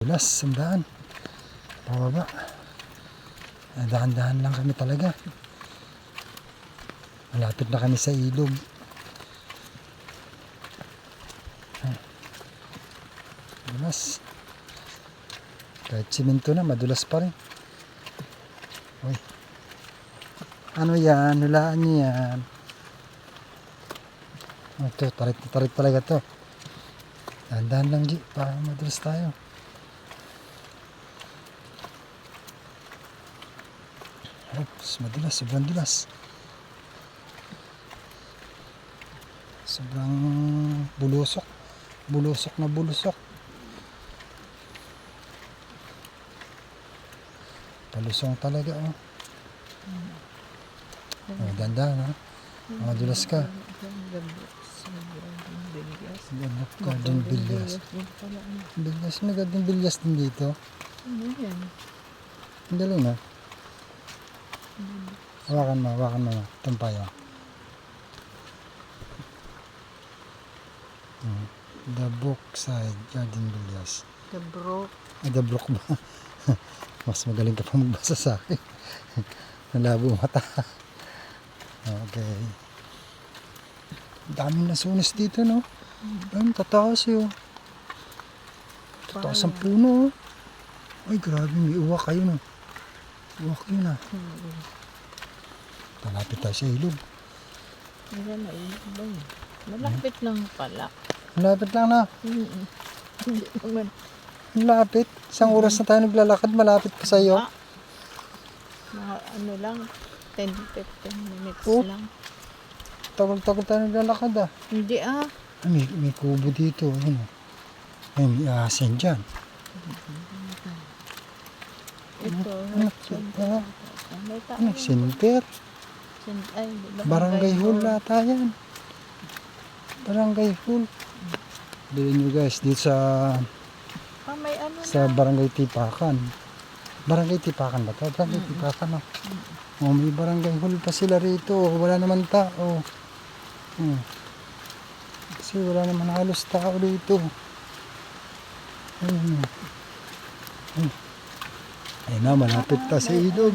Bilas, sandaan. Pababa. Dahan-dahan lang kami talaga. Malapit na kami sa ilog. Bilas. Kahit simento na, madulas pa rin. Uy. Ano yan? Hulaan niyo yan. Ito, tarik na tarik talaga to. Dahan-dahan lang, G. Para madulas tayo. Oops, madulas. Sobrang dulas. Sobrang bulusok. Bulusok na bulusok. Palusong talaga, oh. Oh, dahan-dahan, ha. Madulas ka. Gabok Garden Villas. Villas, may Garden Villas din dito. Ano yan? Ang dali na. Hawakan mo. Tampayo. The Brookside Garden Villas. The Brook. The Brook ba? Mas magaling ka pa magbasa sa akin. Nalabo mata. Okay. Daming nasunas dito, no? Ayun, tataas yun. Tataas ang puno, oh. Ay, grabe, may uwak kayo, no? Uwak yun, ah. Malapit tayo sa ilog. Wala na ilog ba yun? Malapit lang pala. Malapit lang na. Hindi naman. Malapit. Isang oras na tayo naglalakad, malapit pa sa iyo. Mga ano lang, 10-15 minutes Oh. lang. Tagal-tagal tayo naglalakad, ah. Hindi ah. May kubo dito, ano. Ay, may asin dyan. Ito. May tao. Ano, center? Ay, Barangay Hall ata yan. Barangay Hall. Bilhin nyo guys, dito May ano sa na. Barangay Tipakan. Barangay Tipakan ba ito? Barangay Tipakan, oh. Oh, may Barangay Hall pa sila rito. Wala naman tao. Kasi wala naman halos tao rito. Ayun na, malapit ta sa ilog.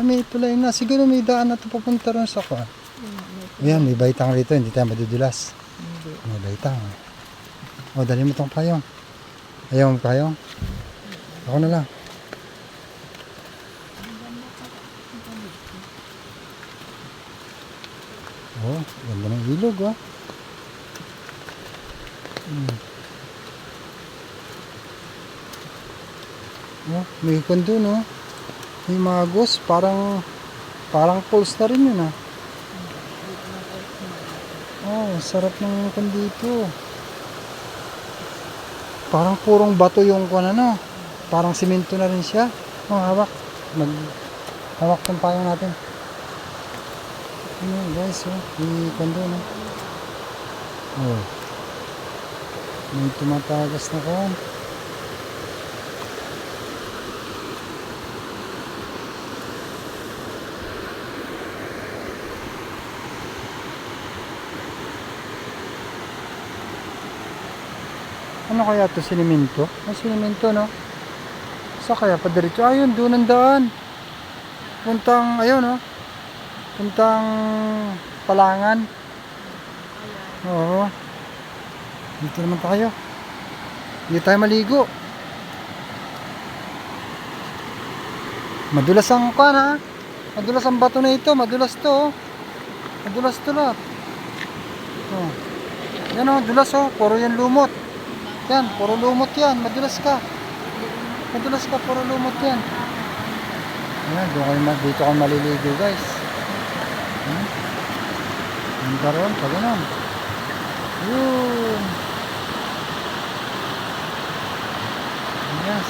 May tulay na. Siguro may daan na ito papunta rin sa kwa. Ayan, may baitang rito. Hindi tayo madudulas. Hindi. May baitang. O, dali mo itong payong. Ayaw mo payong? Ako na lang. Oh, ganda ng ilog, oh. Oh, may ikon doon, oh. May magos, parang falls na rin yun, ah. Oh, sarap ng ikon dito. Parang purong bato yung ikon, ano. Parang simento na rin siya. Oh, hawak. Hawak ng payong natin. Ano, guys, oh. May ikon doon, oh. Oh. May tumatagas na kon. Ano kaya ito? Sinimento? Sinimento, no? Sa kaya pa diretso? Ayun, doon ang daan. Puntang, ayun, no? Puntang Palangan. Oo. Dito naman tayo. Dito tayo maligo. Madulas ang kan, ha? Madulas ang bato na ito. Madulas to, oh. Madulas to lahat. Oh. Yan, oh. Dulas, oh. Puro yan lumot. Yan. Puro lumot yan. Madulas ka. Madulas ka. Puro lumot yan. Ayan. Dito kayo maliligo, guys. Ang karoon. Pag ganun. Yun. Yes.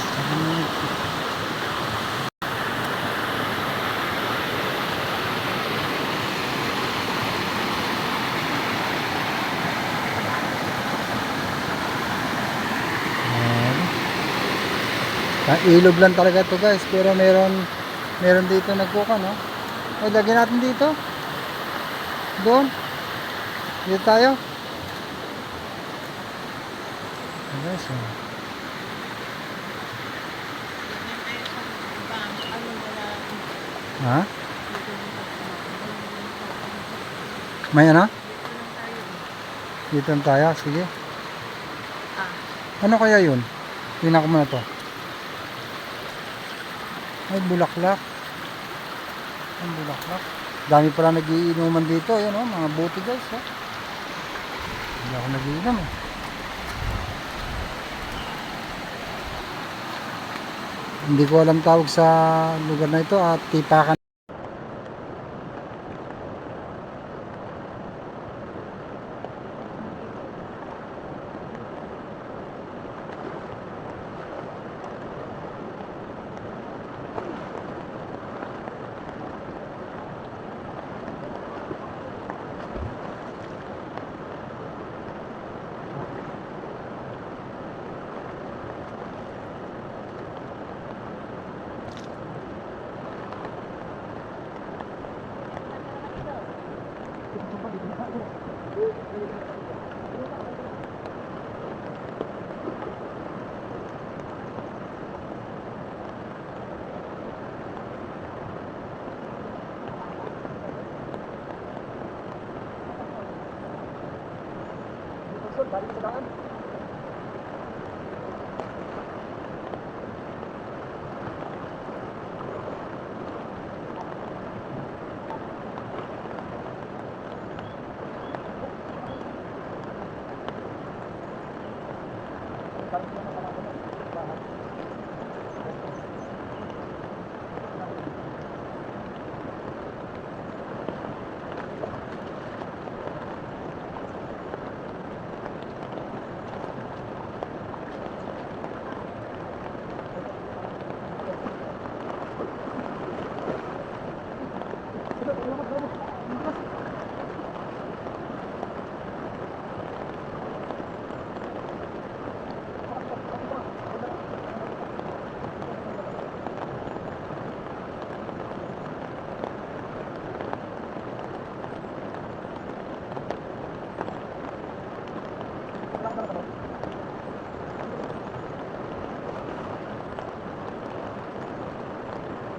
Ilog lang talaga to, guys, pero meron dito nagkuka, no? Ay, lagyan natin dito. Doon. Dito tayo. Guys, Ha? May ano? Dito na tayo. Sige. Ano kaya yun? Tingnan ko muna to. Ay, bulaklak. Ay, bulaklak. Dami pala nagiinuman dito. Ayan o, mga buti guys. Oh. Hindi ako nagiinom eh. Hindi ko alam tawag sa lugar na ito at tipakan. Balik sa daan.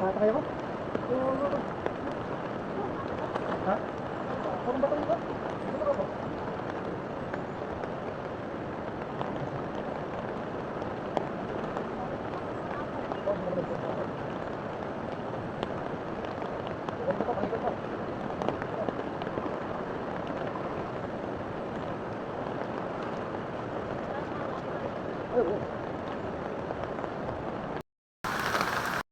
Nakakaya ko? Ha? Parang ba ito?